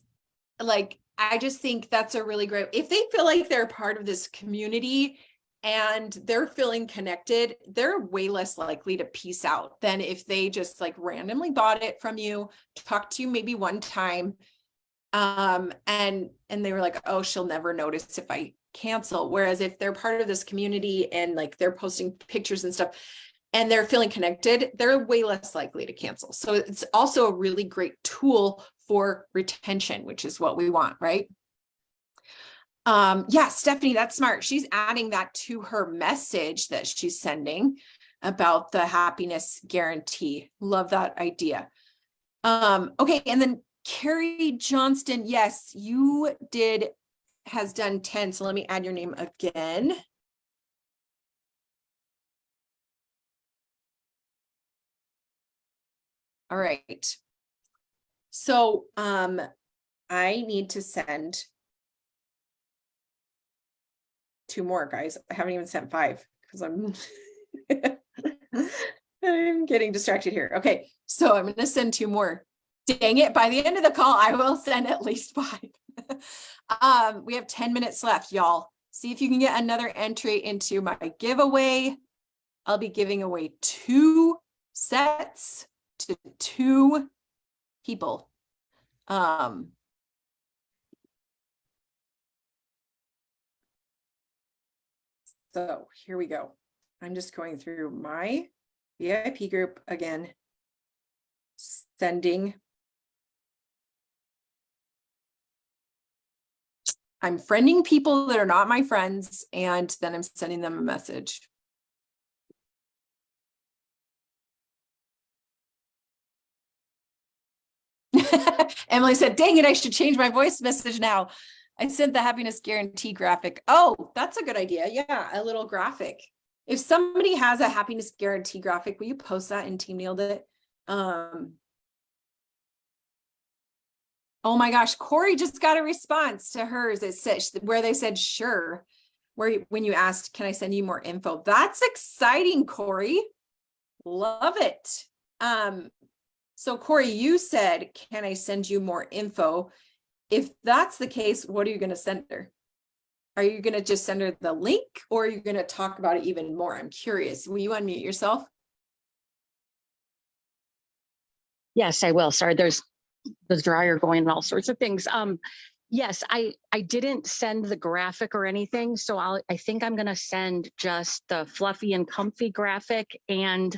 like, I just think that's a really great, if they feel like they're part of this community and they're feeling connected, they're way less likely to peace out than if they just like randomly bought it from you, talked to you maybe one time, And they were like, oh, she'll never notice if I cancel. Whereas if they're part of this community and like they're posting pictures and stuff and they're feeling connected, they're way less likely to cancel. So it's also a really great tool for retention, which is what we want, right? Yeah, Stephanie, that's smart. She's adding that to her message that she's sending about the happiness guarantee. Love that idea. Okay, and then Carrie Johnston, yes, you has done 10. So let me add your name again. All right. So I need to send 2 more, guys. I haven't even sent 5 because I'm I'm getting distracted here. Okay, so I'm going to send 2 more. Dang it, by the end of the call, I will send at least 5. We have 10 minutes left, y'all. See if you can get another entry into my giveaway. I'll be giving away 2 sets to 2 people. So here we go. I'm just going through my VIP group again, sending. I'm friending people that are not my friends, and then I'm sending them a message. Emily said, dang it, I should change my voice message now. I sent the happiness guarantee graphic. Oh, that's a good idea. Yeah, a little graphic. If somebody has a happiness guarantee graphic, will you post that in Team Nailed It? Oh my gosh, Corey just got a response to hers. It said where they said, sure, when you asked, can I send you more info? That's exciting, Corey. Love it. So Corey, you said, can I send you more info? If that's the case, what are you going to send her? Are you going to just send her the link, or are you going to talk about it even more? I'm curious. Will you unmute yourself? Yes, I will. Sorry, there's the dryer going and all sorts of things. Yes, I didn't send the graphic or anything, so I think I'm going to send just the fluffy and comfy graphic and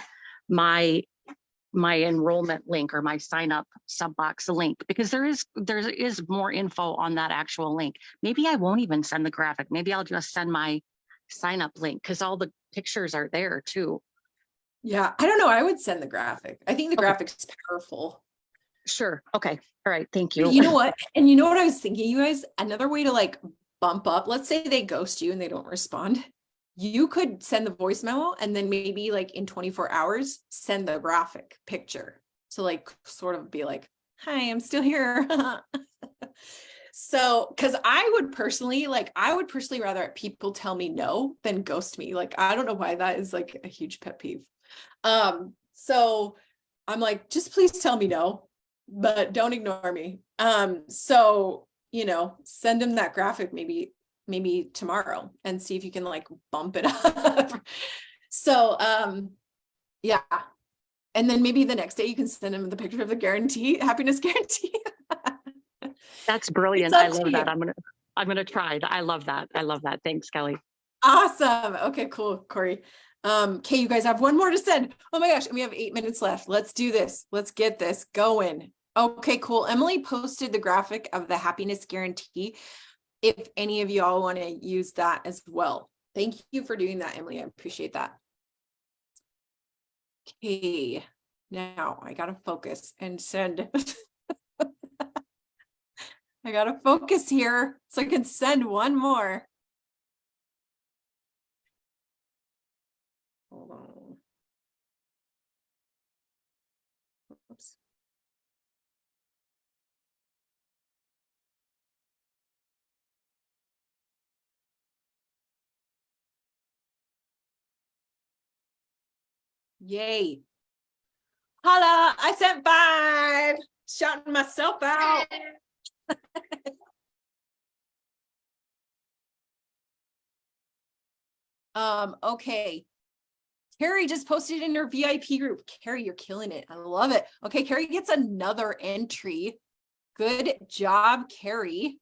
my enrollment link or my sign up sub box link, because there is more info on that actual link. Maybe I won't even send the graphic. Maybe I'll just send my sign up link because all the pictures are there too. Yeah, I don't know. I would send the graphic. I think the graphic's powerful. Sure. Okay. All right. Thank you. You know what? And you know what I was thinking, you guys, another way to like bump up, let's say they ghost you and they don't respond. You could send the voice memo and then maybe like in 24 hours, send the graphic picture to like sort of be like, hi, I'm still here. So, because I would personally rather people tell me no than ghost me. Like, I don't know why that is like a huge pet peeve. So I'm like, just please tell me no, but don't ignore me. So, you know, send them that graphic maybe tomorrow and see if you can like bump it up. So, yeah. And then maybe the next day you can send them the picture of the happiness guarantee. That's brilliant. I love that. I'm gonna try. I love that. I love that. Thanks, Kelly. Awesome. Okay, cool, Corey. Okay, you guys have one more to send. Oh my gosh, and we have 8 minutes left. Let's do this. Let's get this going. Okay, cool. Emily posted the graphic of the happiness guarantee. If any of y'all want to use that as well. Thank you for doing that, Emily. I appreciate that. Okay, now I gotta focus and send. I gotta focus here so I can send one more. Hold on. Oops. Yay. Holla, I sent 5. Shouting myself out. Okay. Carrie just posted in her VIP group. Carrie, you're killing it. I love it. Okay, Carrie gets another entry. Good job, Carrie.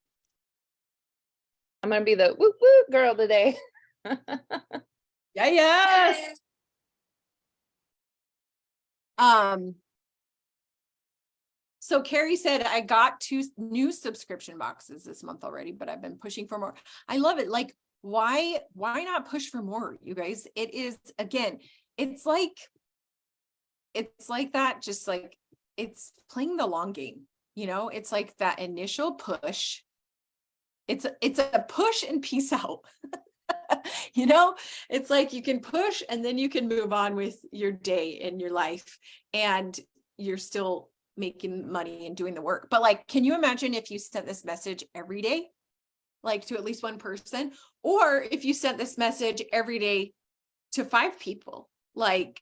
I'm gonna be the whoop whoop girl today. Yeah, yes. So Carrie said, I got 2 new subscription boxes this month already, but I've been pushing for more. I love it. Like, why not push for more, you guys? It is, again, it's like that, just like, it's playing the long game, you know, it's like that initial push. It's a push and peace out. You know, it's like you can push and then you can move on with your day and your life, and you're still making money and doing the work. But like, can you imagine if you sent this message every day, like to at least one person, or if you sent this message every day to 5 people? Like,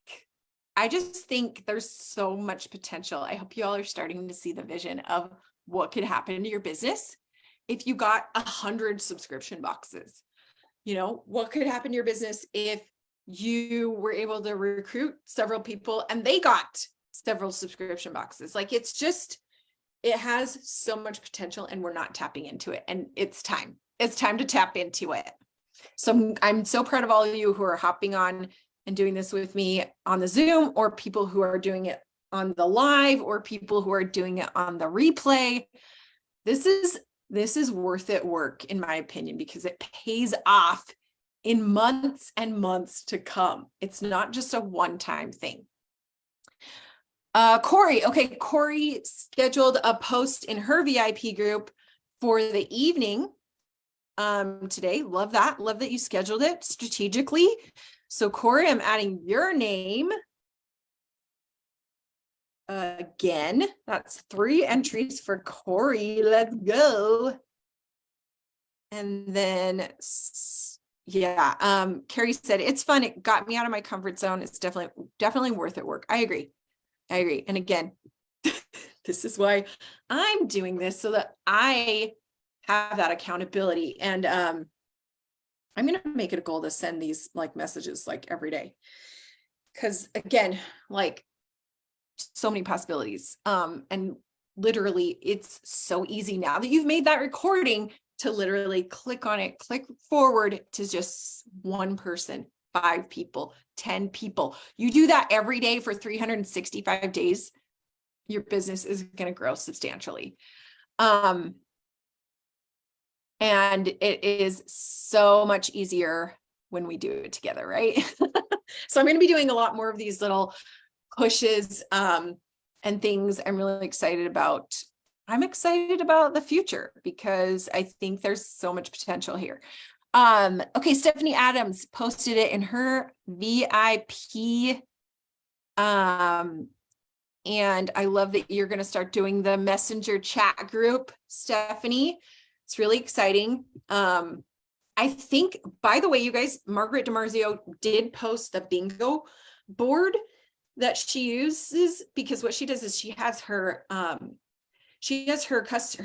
I just think there's so much potential. I hope you all are starting to see the vision of what could happen to your business if you got 100 subscription boxes. You know, what could happen to your business if you were able to recruit several people and they got several subscription boxes? Like, it's just, it has so much potential and we're not tapping into it. And it's time to tap into it. So I'm so proud of all of you who are hopping on and doing this with me on the Zoom, or people who are doing it on the live, or people who are doing it on the replay. This is worth it work, in my opinion, because it pays off in months and months to come. It's not just a one-time thing. Corey, okay, Corey scheduled a post in her VIP group for the evening today. Love that. Love that you scheduled it strategically. So Corey, I'm adding your name. Again, that's 3 entries for Corey. Let's go. And then, yeah, Carrie said, it's fun. It got me out of my comfort zone. It's definitely worth it work. I agree. And again, this is why I'm doing this, so that I have that accountability. And I'm going to make it a goal to send these like messages like every day. Cause again, like, so many possibilities. And literally it's so easy now that you've made that recording to literally click on it, click forward to just one person, 5 people, 10 people. You do that every day for 365 days, your business is going to grow substantially. And it is so much easier when we do it together, right? So I'm going to be doing a lot more of these little pushes and things. I'm really excited about. I'm excited about the future because I think there's so much potential here. Okay, Stephanie Adams posted it in her VIP. And I love that you're going to start doing the messenger chat group, Stephanie. It's really exciting. I think, by the way, you guys, Margaret DiMarzio did post the bingo board that she uses, because what she does is she has her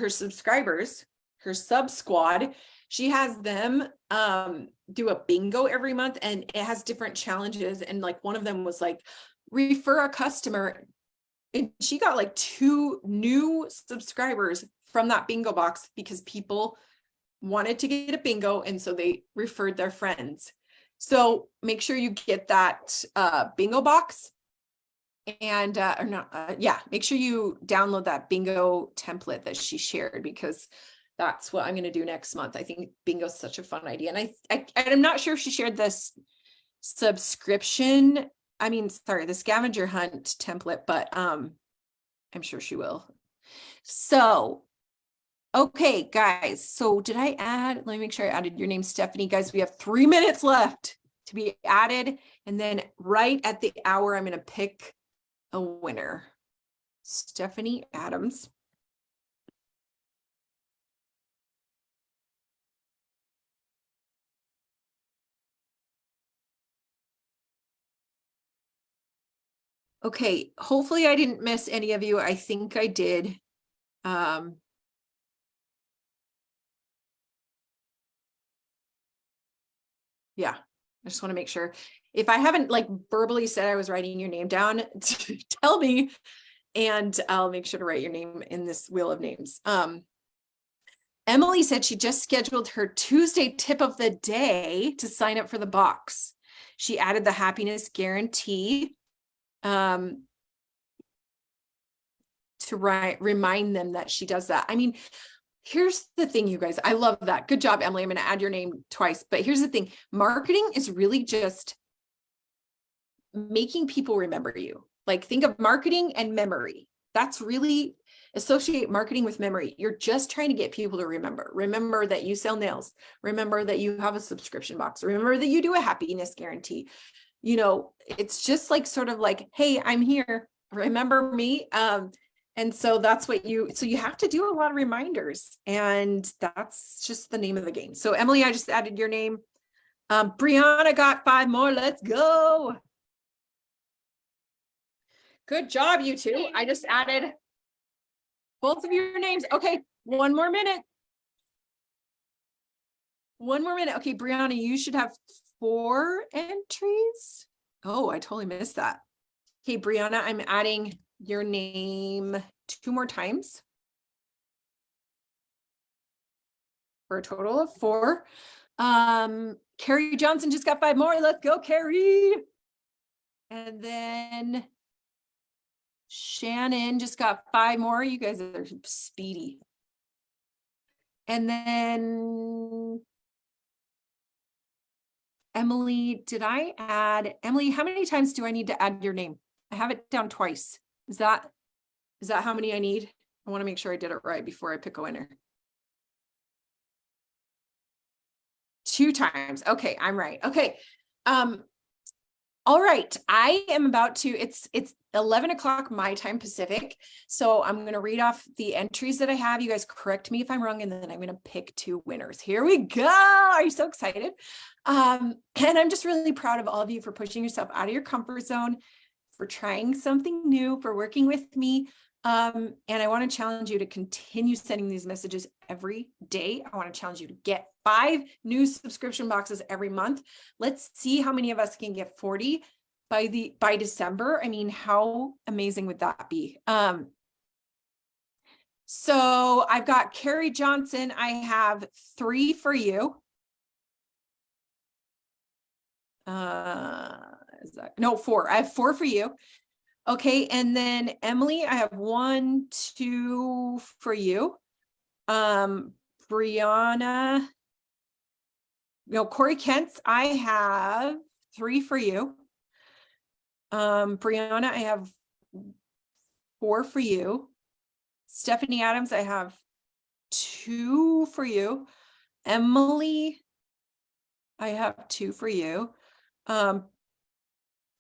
subscribers, her sub squad. She has them do a bingo every month, and it has different challenges. And like one of them was like, refer a customer. And she got like 2 new subscribers from that bingo box because people wanted to get a bingo, and so they referred their friends. So make sure you get that bingo box, and make sure you download that bingo template that she shared, because that's what I'm going to do next month. I think bingo is such a fun idea, and I'm not sure if she shared this subscription. The scavenger hunt template, but I'm sure she will. So, okay, guys. So did I add? Let me make sure I added your name, Stephanie. Guys, we have 3 minutes left to be added, and then right at the hour, I'm going to pick a winner. Stephanie Adams. Okay, hopefully I didn't miss any of you. I think I did. Yeah, I just want to make sure. If I haven't like verbally said I was writing your name down, tell me, And I'll make sure to write your name in this wheel of names. Emily said she just scheduled her Tuesday tip of the day to sign up for the box. She added the happiness guarantee to remind them that she does that. I mean, here's the thing, you guys. I love that. Good job, Emily. I'm going to add your name twice. But here's the thing. Marketing is really just making people remember you. Like, think of marketing and memory. That's really, associate marketing with memory. You're just trying to get people to remember that you sell nails, remember that you have a subscription box, remember that you do a happiness guarantee. You know, it's just like sort of like, hey, I'm here, remember me. And so that's what you have to do a lot of reminders, and that's just the name of the game. So Emily, I just added your name. Brianna got 5 more. Let's go. Good job, you two. I just added both of your names. Okay, one more minute. One more minute. Okay, Brianna, you should have 4 entries. Oh, I totally missed that. Okay, Brianna, I'm adding your name 2 more times for a total of 4. Carrie Johnson just got 5 more. Let's go, Carrie. And then Shannon just got 5 more. You guys are speedy. And then Emily, did I add, Emily, how many times do I need to add your name? I have it down twice. Is that how many I need? I want to make sure I did it right before I pick a winner. 2 times. Okay, I'm right. Okay. All right. I am about to, it's 11 o'clock my time Pacific. So I'm going to read off the entries that I have. You guys correct me if I'm wrong, and then I'm going to pick 2 winners. Here we go. Are you so excited? And I'm just really proud of all of you for pushing yourself out of your comfort zone, for trying something new, for working with me. And I want to challenge you to continue sending these messages every day. I want to challenge you to get 5 new subscription boxes every month. Let's see how many of us can get 40 by December. I mean, how amazing would that be? So I've got Carrie Johnson. I have 3 for you. Is that, no, 4. I have 4 for you. Okay, and then Emily, I have 1, 2 for you. Brianna, Corey Kent's, I have 3 for you. Brianna, I have 4 for you. Stephanie Adams, I have 2 for you. Emily, I have 2 for you.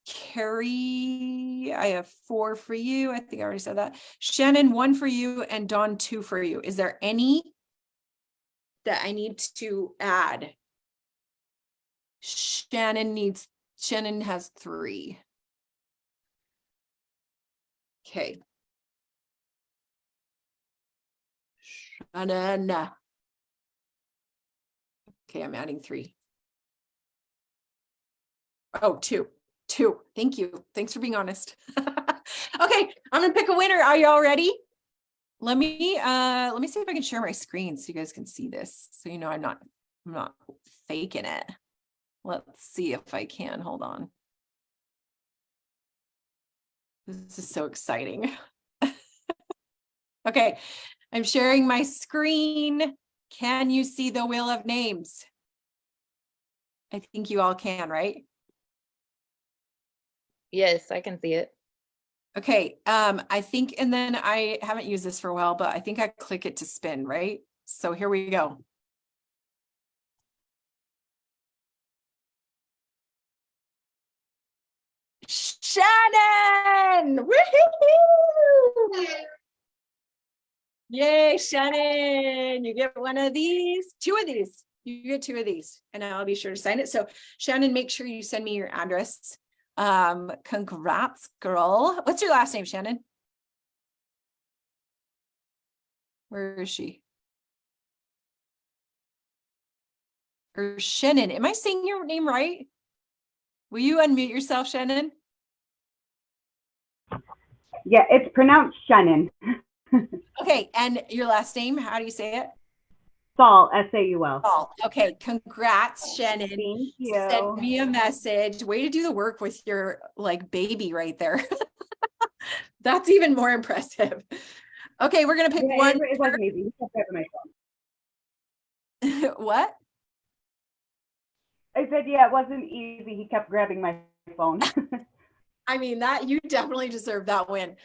Carrie, I have 4 for you. I think I already said that. Shannon, 1 for you, and Dawn, 2 for you. Is there any that I need to add? Shannon has 3. Okay. Shannon. Okay, I'm adding 3. Oh, 2. Thank you. Thanks for being honest. Okay, I'm gonna pick a winner. Are you all ready? Let me see if I can share my screen so you guys can see this. So you know I'm not faking it. Let's see if I can. Hold on. This is so exciting. Okay, I'm sharing my screen. Can you see the wheel of names? I think you all can, right? Yes, I can see it. Okay, I think, and then I haven't used this for a while, but I think I click it to spin, right? So here we go. Shannon! Woohoo! Yay, Shannon! You get 1 of these, 2 of these. You get 2 of these, and I'll be sure to sign it. So Shannon, make sure you send me your address. Congrats, girl. What's your last name, Shannon? Where is she? Or Shannon. Am I saying your name right? Will you unmute yourself, Shannon? Yeah, it's pronounced Shannon. Okay, and your last name, how do you say it? Saul, S-A-U-L. Paul. Okay, congrats, Shannon. Thank Send you. me a message. Way to do the work with your like baby right there. That's even more impressive. Okay, we're gonna pick Yeah, one. it wasn't easy. He kept grabbing my phone. What? I said, yeah, it wasn't easy. He kept grabbing my phone. I mean, that you definitely deserve that win.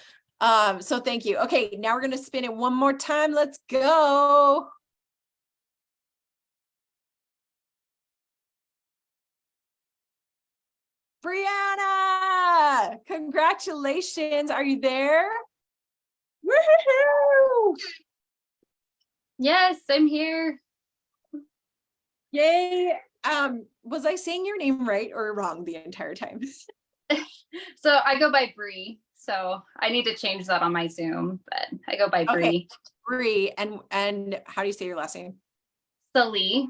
So thank you. Okay, now we're gonna spin it one more time. Let's go. Brianna, congratulations. Are you there? Woohoo! Yes, I'm here. Yay. Was I saying your name right or wrong the entire time? So I go by Bree. So I need to change that on my Zoom, but I go by Bree. Bree, and how do you say your last name? Sally.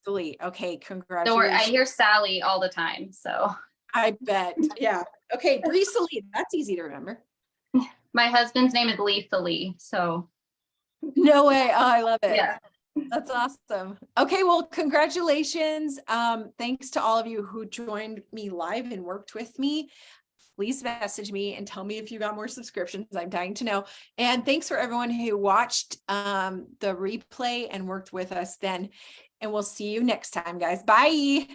Lee. Okay, Don't worry, I congratulations. hear Sally all the time. So I bet. Yeah. Okay, Bree Salee. That's easy to remember. my husband's name is Lee Lee. So No way. Oh, I love it. yeah. That's awesome. Okay, well, congratulations. Thanks to all of you who joined me live and worked with me. Please message me and tell me if you got more subscriptions. I'm dying to know. And thanks for everyone who watched the replay and worked with us then. And we'll see you next time, guys. Bye.